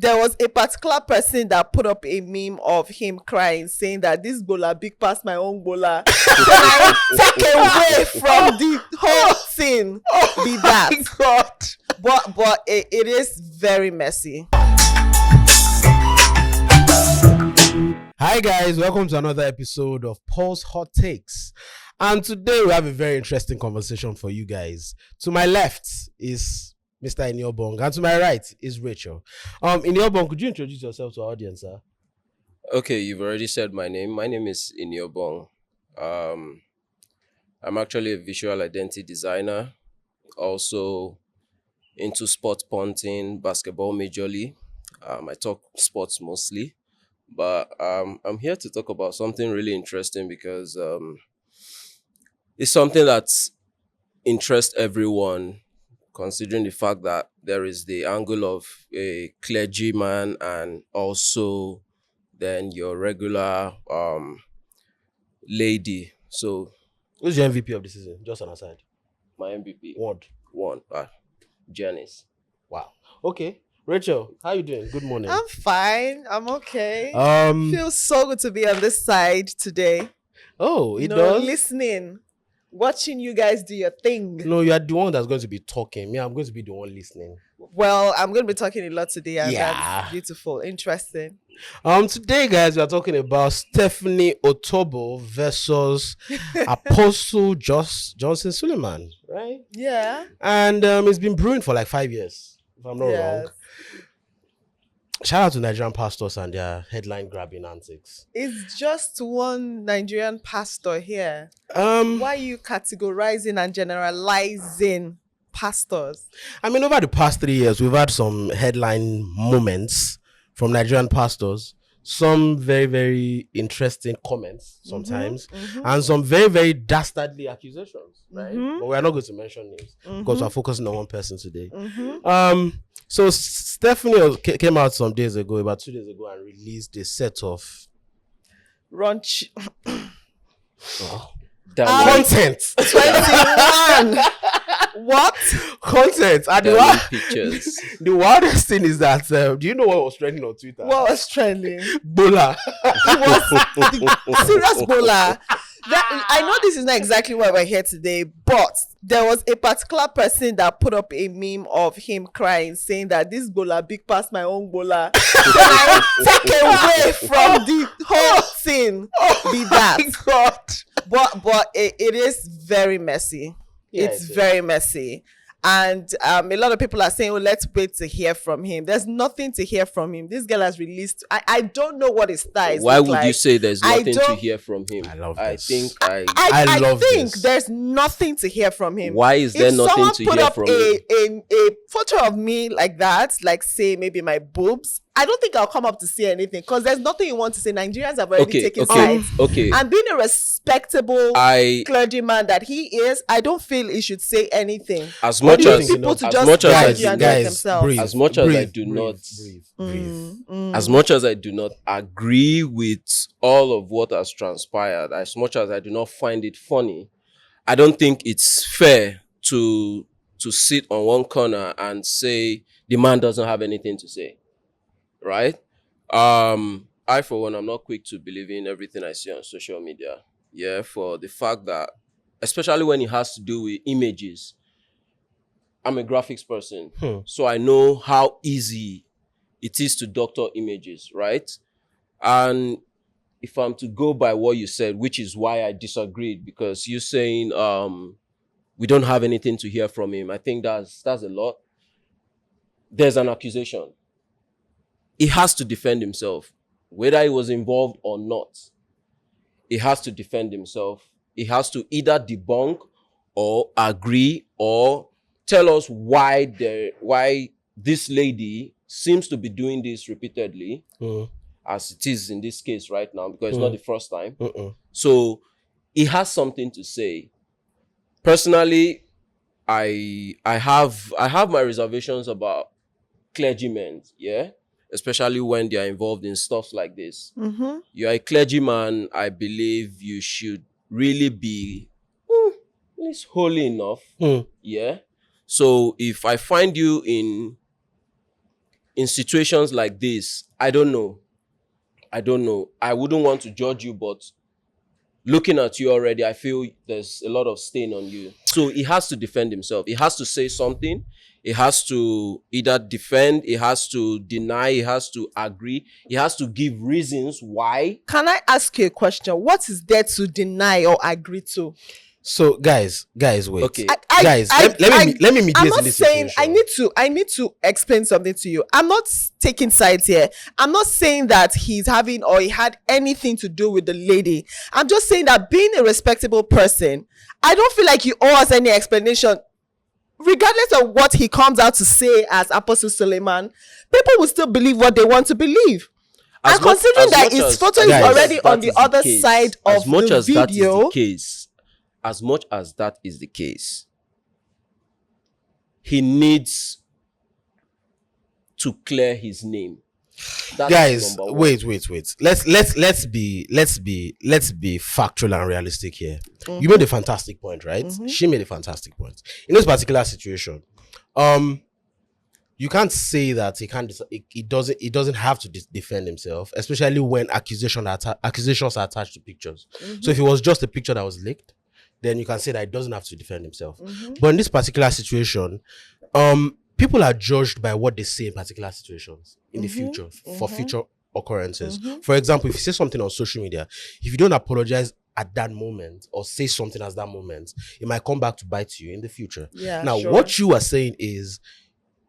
there was a particular person that put up a meme of him crying, saying that this bola big past my own bola. Can I take away from the whole thing? Be that. God. But it is very messy. Hi guys, welcome to another episode of Paul's Hot Takes. And today we have a very interesting conversation for you guys. To my left is Mr. Iniobong, and to my right is Rachel. Iniobong, could you introduce yourself to our audience, sir? Okay, you've already said my name. My name is Iniobong. I'm actually a visual identity designer, also into sports punting, basketball majorly. I talk sports mostly, but I'm here to talk about something really interesting because it's something that interests everyone, considering the fact that there is the angle of a clergyman and also then your regular lady. So Who's your MVP of the season? Just an aside. my MVP One. Janice. Wow. Okay. Rachel, how you doing? Good morning. I'm fine. I'm okay. Um. Feels so good to be on this side today. Oh, it does. Listening, watching you guys do your thing. No, you are the one that's going to be talking. Me, I'm going to be the one listening. Well, I'm going to be talking a lot today, and Yeah. that's beautiful, interesting. Today, guys, we are talking about Stephanie Otobo versus Apostle Johnson Suleman, right? Yeah. And it's been brewing for like 5 years, if I'm not wrong. Shout out to Nigerian pastors and their headline grabbing antics. It's just one Nigerian pastor here. Why? Why are you categorizing and generalizing pastors? I mean, over the past 3 years, we've had some headline moments from Nigerian pastors. Some very, very interesting comments sometimes, and some very, very dastardly accusations, right? But we're not going to mention names because we're focusing on one person today. So Stephanie came out some days ago, about 2 days ago, and released a set of Runch content. 21. What? Content. And Pictures. the wildest thing is that, do you know what was trending on Twitter? What was trending? Bola. It was the serious bola. I know this is not exactly why we're here today, but there was a particular person that put up a meme of him crying, saying that this bola big past my own bola. Can I take away from the whole thing? Be that. God. But it is very messy. Yeah, It's very messy. And a lot of people are saying, oh, let's wait to hear from him. There's nothing to hear from him. This girl has released. I don't know what his style is. Why would like. you say there's nothing to hear from him? I love I this. think I think there's nothing to hear from him. Why is there nothing to hear from him? If someone put up a photo of me like that, like say maybe my boobs, I don't think I'll come up to say anything because there's nothing you want to say. Nigerians have already taken sides. Okay. And being a respectable clergyman that he is, I don't feel he should say anything. As much as people to as just much as judge and judge themselves. as much as I do not as much as I do not agree with all of what has transpired, as much as I do not find it funny, I don't think it's fair to sit on one corner and say the man doesn't have anything to say. Right? I for one, I'm not quick to believe in everything I see on social media. Yeah, for the fact that, especially when it has to do with images, I'm a graphics person, so I know how easy it is to doctor images, right? And if I'm to go by what you said, which is why I disagreed, because you're saying we don't have anything to hear from him. I think that's a lot. There's an accusation. He has to defend himself, whether he was involved or not. He has to defend himself. He has to either debunk or agree or tell us why this lady seems to be doing this repeatedly, as it is in this case right now, because it's not the first time. So he has something to say. Personally, I have my reservations about clergymen, yeah, especially when they are involved in stuff like this. You are a clergyman. I believe you should really be at least holy enough, yeah. So if I find you in in situations like this, I don't know. I wouldn't want to judge you, but looking at you already, I feel there's a lot of stain on you. So he has to defend himself. He has to say something. He has to either defend, he has to deny, he has to agree, he has to give reasons why. Can I ask you a question? What is there to deny or agree to? So guys, wait. Okay. Let me mediate I'm not in this saying situation. I need to explain something to you. I'm not taking sides here. I'm not saying that he's having or he had anything to do with the lady. I'm just saying that being a respectable person, I don't feel like you owe us any explanation. Regardless of what he comes out to say as Apostle Suleman, people will still believe what they want to believe. And considering that his photo is already on the other side of the video. As much as that is the case, he needs to clear his name. Guys, wait. Let's be factual and realistic here. You made a fantastic point, right? She made a fantastic point. In this particular situation, you can't say that he doesn't have to defend himself, especially when accusations are attached to pictures. So if it was just a picture that was leaked, then you can say that he doesn't have to defend himself. But in this particular situation, people are judged by what they say in particular situations in the future for future occurrences. For example, if you say something on social media, if you don't apologize at that moment or say something at that moment, it might come back to bite you in the future. What you are saying is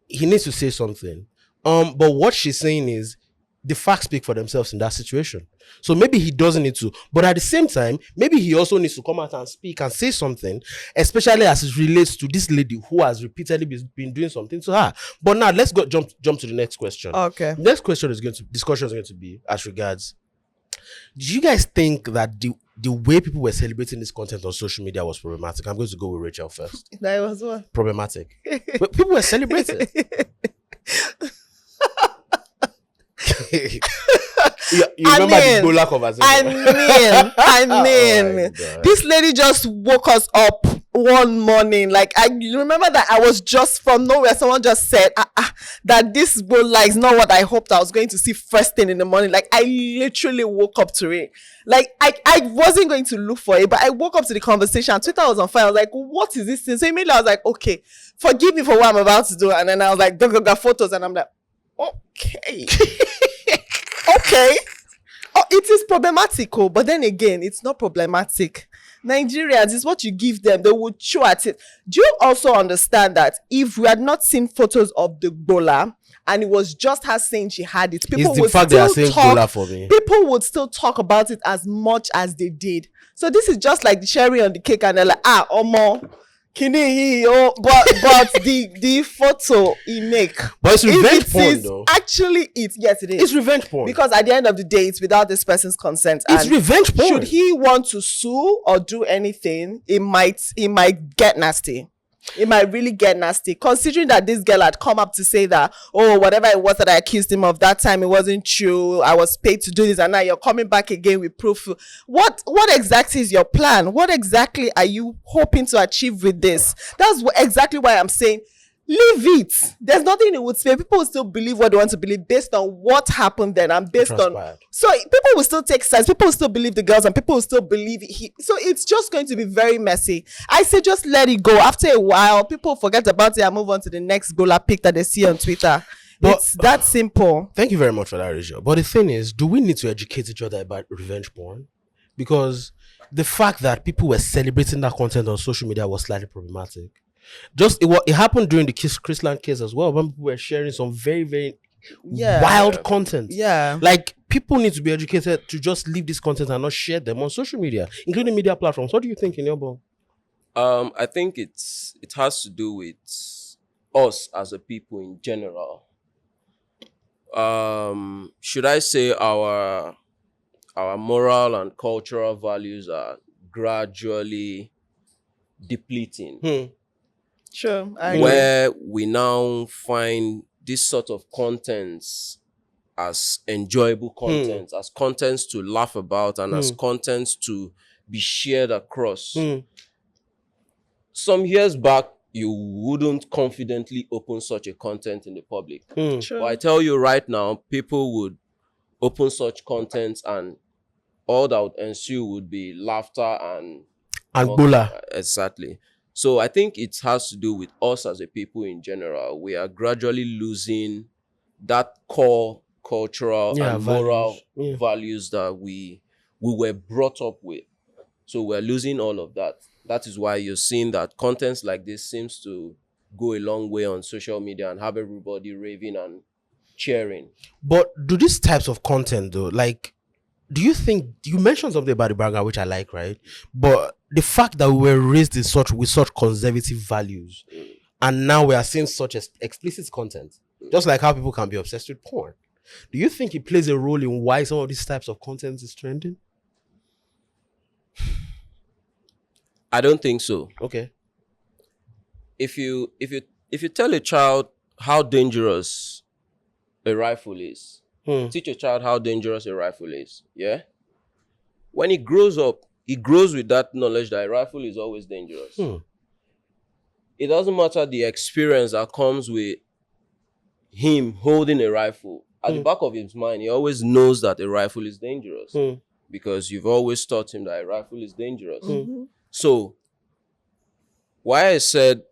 he needs to say something. But what she's saying is the facts speak for themselves in that situation. So maybe he doesn't need to, but at the same time, maybe he also needs to come out and speak and say something, especially as it relates to this lady who has repeatedly been doing something to her. But now let's go jump to the next question. Okay. Next question discussion is going to be as regards. Do you guys think that the way people were celebrating this content on social media was problematic? I'm going to go with Rachel first. That was what? Problematic. But people were celebrating. You remember the Bola conversation? I mean, this lady just woke us up one morning. Like, you remember that I was just from nowhere. Someone just said that this Bola is not what I hoped I was going to see first thing in the morning. Like, I literally woke up to it. Like, I wasn't going to look for it, but I woke up to the conversation. Twitter was on fire. I was like, what is this thing? So immediately I was like, okay, forgive me for what I'm about to do. And then I was like, got photos, and I'm like, okay. Okay. Oh, it is problematic, but then again, it's not problematic. Nigerians, is what you give them, they will chew at it. Do you also understand that if we had not seen photos of the Bola and it was just her saying she had it, people would still talk about it as much as they did. So this is just like the cherry on the cake, and they're like, Omo. But the photo he make, but it's revenge porn though. Actually, yes, it is. It's revenge porn because at the end of the day, it's without this person's consent. It's revenge porn. Should he want to sue or do anything, it might get nasty. It might really get nasty, considering that this girl had come up to say that, oh, whatever it was that I accused him of that time, it wasn't true. I was paid to do this, and now you're coming back again with proof. What exactly is your plan? What exactly are you hoping to achieve with this? That's exactly why I'm saying, leave it. There's nothing it would say. People will still believe what they want to believe based on what happened then and based on. So people will still take sides. People will still believe the girls and people will still believe he. So it's just going to be very messy. I say just let it go. After a while, people forget about it and move on to the next Gola pic that they see on Twitter. But it's that simple. Thank you very much for that, Rachel. But the thing is, do we need to educate each other about revenge porn? Because the fact that people were celebrating that content on social media was slightly problematic. It happened during the Chrisland case as well, when people were sharing some very, very wild content. Yeah. Like, people need to be educated to just leave this content and not share them on social media, including media platforms. What do you think, Inyobo? I think it has to do with us as a people in general. Should I say our moral and cultural values are gradually depleting. Sure. Where we now find this sort of contents as enjoyable contents, as contents to laugh about, and as contents to be shared across. Some years back, you wouldn't confidently open such a content in the public. True. But I tell you right now, people would open such content, and all that would ensue would be laughter and Angola. Exactly. So I think it has to do with us as a people in general. We are gradually losing that core cultural and moral values that we were brought up with. So we're losing all of that. That is why you're seeing that contents like this seems to go a long way on social media and have everybody raving and cheering. But do these types of content though, like, do you think, you mentioned something about the background which I like, right? But the fact that we were raised in with such conservative values, and now we are seeing such explicit content, just like how people can be obsessed with porn, do you think it plays a role in why some of these types of content is trending? I don't think so. Okay. If you tell a child how dangerous a rifle is, teach a child how dangerous a rifle is, yeah? When he grows up, he grows with that knowledge that a rifle is always dangerous. It doesn't matter the experience that comes with him holding a rifle. At the back of his mind, he always knows that a rifle is dangerous because you've always taught him that a rifle is dangerous. So, why I said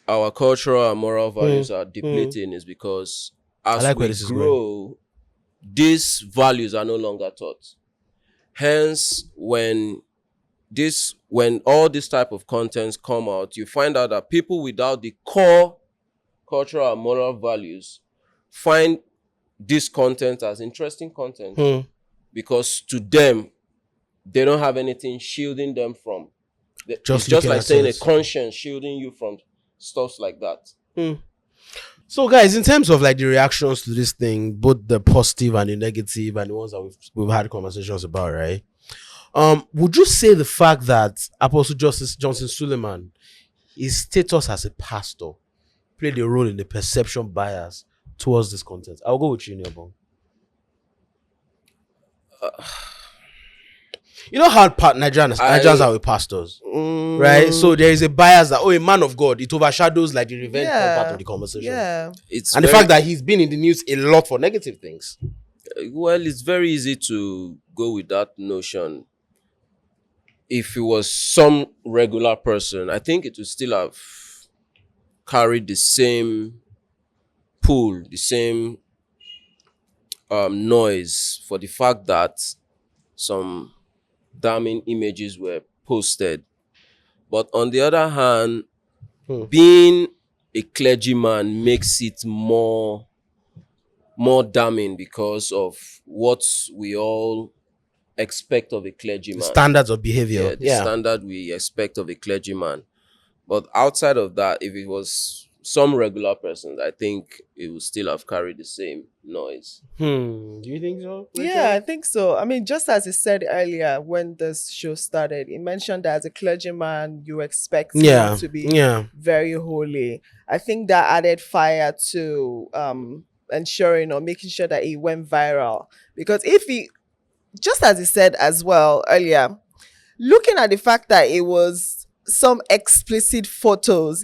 our cultural and moral values are depleting is because as we grow, these values are no longer taught. Hence, when all this type of contents come out, you find out that people without the core cultural and moral values find this content as interesting content because to them, they don't have anything shielding them from. It's just like saying a conscience shielding you from stuff like that. So guys, in terms of like the reactions to this thing, both the positive and the negative and the ones that we've had conversations about, right? Would you say the fact that Apostle Johnson Suleman, his status as a pastor, played a role in the perception bias towards this content? I'll go with you, Neobong. You know how Nigerians are with pastors, right? So there is a bias that, a man of God, it overshadows like the revenge part of the conversation. Yeah. And the fact that he's been in the news a lot for negative things. Well, it's very easy to go with that notion. If it was some regular person, I think it would still have carried the same pull, the same noise for the fact that some damning images were posted. But on the other hand, being a clergyman makes it more damning because of what we all expect of a clergyman. Standards of behavior. The standard we expect of a clergyman. But outside of that, if it was some regular persons, I think it would still have carried the same noise. Do you think so? Yeah, I think so. I mean, just as he said earlier, when this show started, he mentioned that as a clergyman, you expect him to be very holy. I think that added fire to ensuring or making sure that it went viral. Because if he, just as he said as well earlier, looking at the fact that it was some explicit photos,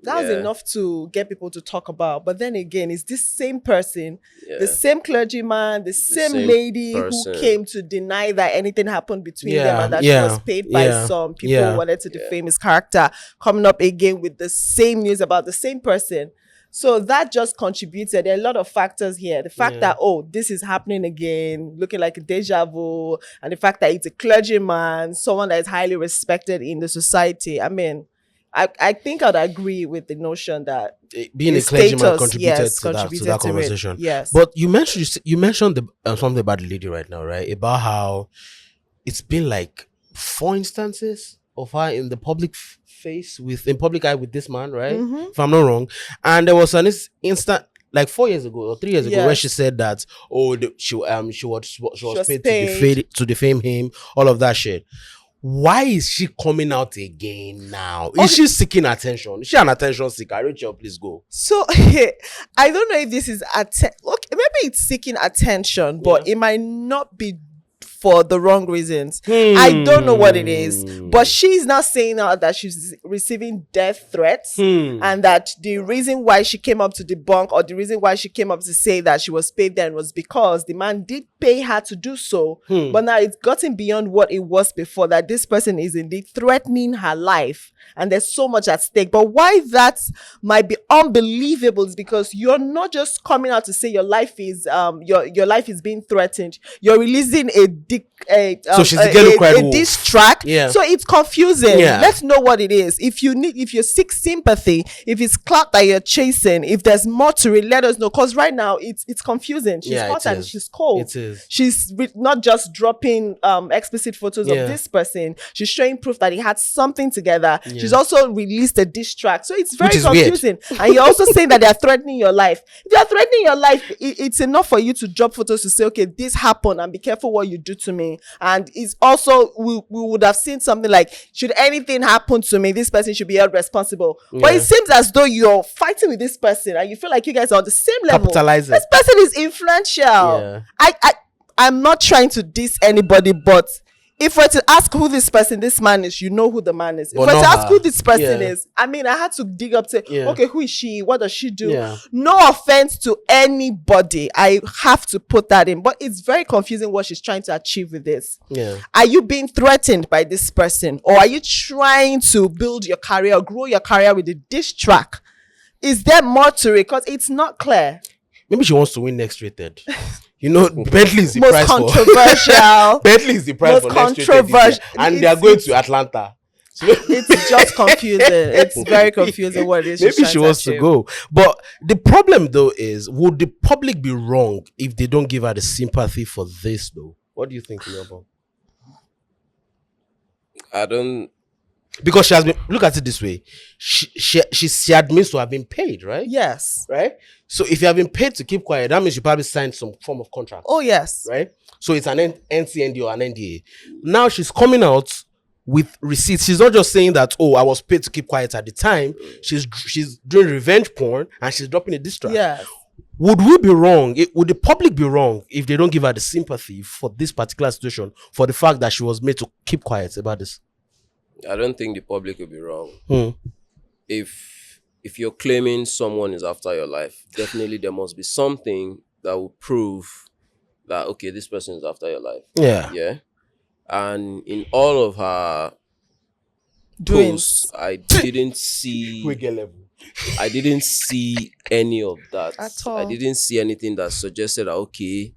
that was enough to get people to talk about. But then again, it's this same person, the same clergyman, the same lady who came to deny that anything happened between them and that she was paid by some people who wanted to defame his character, coming up again with the same news about the same person. So that just contributed. There are a lot of factors here. The fact that, this is happening again, looking like a deja vu, and the fact that it's a clergyman, someone that is highly respected in the society. I mean, I think I'd agree with the notion that being a clergyman contributed to that conversation. Yes. But you mentioned something about the lady right now, right? About how it's been like 4 instances of her in the public in public eye with this man, right? If I'm not wrong. And there was an instant like 4 years ago or 3 years ago where she said that she was paid to defame him, all of that shit. Why is she coming out again now? Is she seeking attention? Is she an attention seeker? Rachel, please go. So, I don't know if this is maybe it's seeking attention, but it might not be for the wrong reasons. I don't know what it is, but she's not saying now that she's receiving death threats, and that the reason why she came up to debunk, or the reason why she came up to say that she was paid then, was because the man did pay her to do so. But now it's gotten beyond what it was before, that this person is indeed threatening her life, and there's so much at stake. But why that might be unbelievable is because you're not just coming out to say your life is your life is being threatened. You're releasing a diss track. So it's confusing. Let's know what it is. If you seek sympathy, if it's clout that you're chasing, if there's more to it, let us know, because right now it's confusing. She's hot and she's cold. It is. She's not just dropping explicit photos of this person. She's showing proof that he had something together. She's also released a diss track. So it's very confusing. And you're also saying that they're threatening your life. If they're threatening your life, it's enough for you to drop photos to say, okay, this happened and be careful what you do to me. And it's also, we would have seen something like, should anything happen to me, this person should be held responsible. But it seems as though you're fighting with this person and you feel like you guys are on the same level. Capitalizing. This person is influential. I'm not trying to diss anybody, but if we're to ask who this man is, you know who the man is. If we're to ask who this person is, I mean, I had to dig up to, okay, who is she? What does she do? No offense to anybody. I have to put that in. But it's very confusing what she's trying to achieve with this. Are you being threatened by this person? Or are you trying to build your career, grow your career with a diss track? Is there more to it? Because it's not clear. Maybe she wants to win Next Rated. You know, Bentley is the most price controversial. Bentley is the price for Next Rated, and they are going to Atlanta. So it's just confusing. It's very confusing what it is. Maybe she wants to go. But the problem though is, would the public be wrong if they don't give her the sympathy for this though? What do you think, Leopold? I don't. Because she has been, look at it this way, she admits to have been paid, right? Yes. Right? So if you have been paid to keep quiet, that means you probably signed some form of contract. Oh, yes. Right? So it's an NCND or an NDA. Now she's coming out with receipts. She's not just saying that, oh, I was paid to keep quiet at the time. She's doing revenge porn and she's dropping a diss track. Yeah. Would we be wrong? Would the public be wrong if they don't give her the sympathy for this particular situation, for the fact that she was made to keep quiet about this? I don't think the public will be wrong. If you're claiming someone is after your life, definitely there must be something that will prove that, okay, this person is after your life. Yeah. And in all of her posts, I didn't see I didn't see any of that at all. I didn't see anything that suggested that, okay,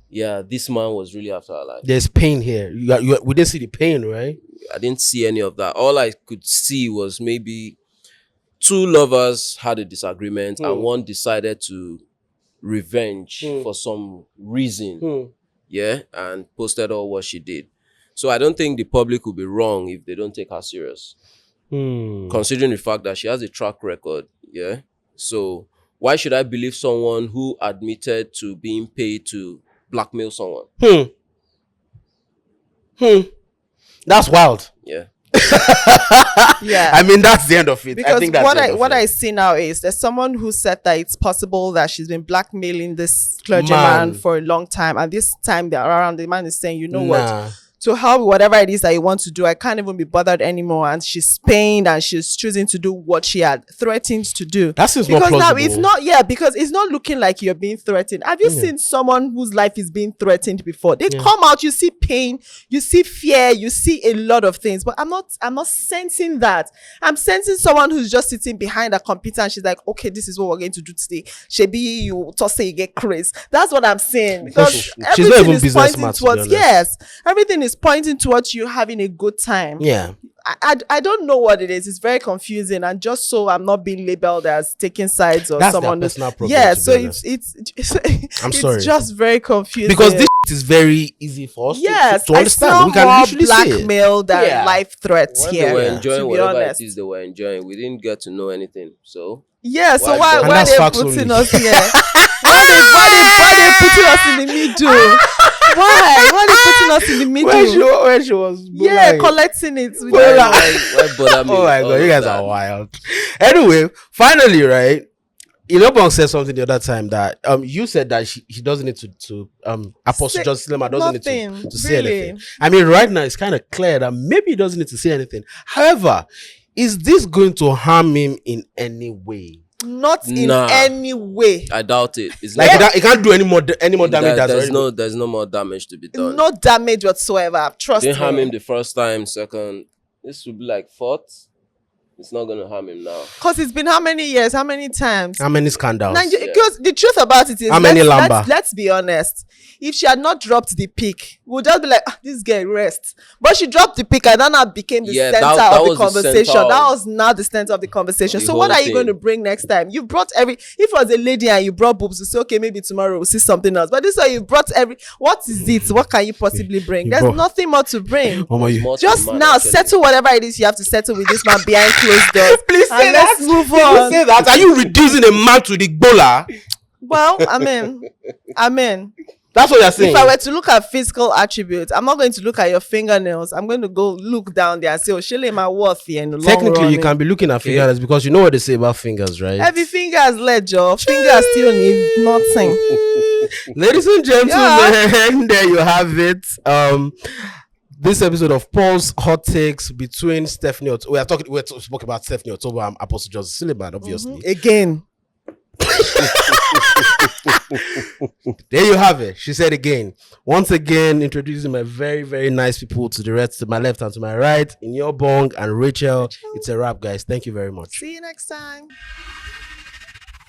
yeah, this man was really after her life. There's pain here. We didn't see the pain, right? I didn't see any of that. All I could see was maybe two lovers had a disagreement and one decided to revenge for some reason. Yeah, and posted all what she did. So I don't think the public will be wrong if they don't take her serious. Considering the fact that she has a track record. Yeah. So why should I believe someone who admitted to being paid to blackmail someone? That's wild. Yeah. Yeah. I mean, that's the end of it. Because I think that's what I see now is there's someone who said that it's possible that she's been blackmailing this clergyman for a long time, and this time they're around, the man is saying, you know what, to help whatever it is that you want to do, I can't even be bothered anymore. And she's pained and she's choosing to do what she had threatened to do. That seems more plausible. Now it's not, because it's not looking like you're being threatened. Have you seen someone whose life is being threatened before? They come out, you see pain, you see fear, you see a lot of things. But I'm not sensing that. I'm sensing someone who's just sitting behind a computer and she's like, okay, this is what we're going to do today. Shebi, you just say you get crazy. That's what I'm saying. Because she's not even business smart, towards, everything is pointing towards you having a good time. I don't know what it is. It's very confusing, and just so I'm not being labeled as taking sides or that's someone. Their personal problem, so it's I'm sorry. It's just very confusing because this is very easy for us to understand. I we can literally blackmail than life threats when here. They were enjoying whatever honest. it is they were enjoying. We didn't get to know anything. So so why are they putting us here? why they putting us in the middle? Why are they putting us in the middle? Where she was collecting it. Why bother me? Oh my god, you guys are wild. Anyway, finally, right? Ilobong said something the other time that you said that he doesn't need to Apostle John Suleman doesn't need to say anything. I mean, right now it's kind of clear that maybe he doesn't need to say anything. However, is this going to harm him in any way? Not in any way. I doubt it. It's like it can't do any more damage. There's no more damage to be done. No damage whatsoever. Trust me. Didn't harm him the first time, second. This would be like fourth. It's not going to harm him now. Because it's been how many years? How many times? How many scandals? Because the truth about it is, how many Lamba? Let's be honest. If she had not dropped the pic, we'll just be like, this girl rest. But she dropped the pic and then that became the center of the conversation. That was now the center of the conversation. So what are you going to bring next time? You brought if it was a lady and you brought boobs, you say, okay, maybe tomorrow we'll see something else. But this way you brought what is it? What can you possibly bring? There's nothing more to bring. Just now, settle whatever it is you have to settle with this man behind closed doors. Please say that. Let's move on. Say that. Are you reducing a man to the bola? Well, amen. That's what you're saying. If I were to look at physical attributes, I'm not going to look at your fingernails. I'm going to go look down there and say, oh, Shirley, my worthy and technically you can be looking at fingernails because you know what they say about fingers, right? Every finger has ledger. Fingers still need nothing. Ladies and gentlemen, there you have it. This episode of Paul's Hot Takes between Stephanie Otobo. We spoke about Stephanie Otobo and Apostle John Suleman, obviously. Again. There you have it. She said again. Once again, introducing my very, very nice people to the rest, to my left and to my right, in your bong and Rachel. It's a wrap, guys. Thank you very much. See you next time.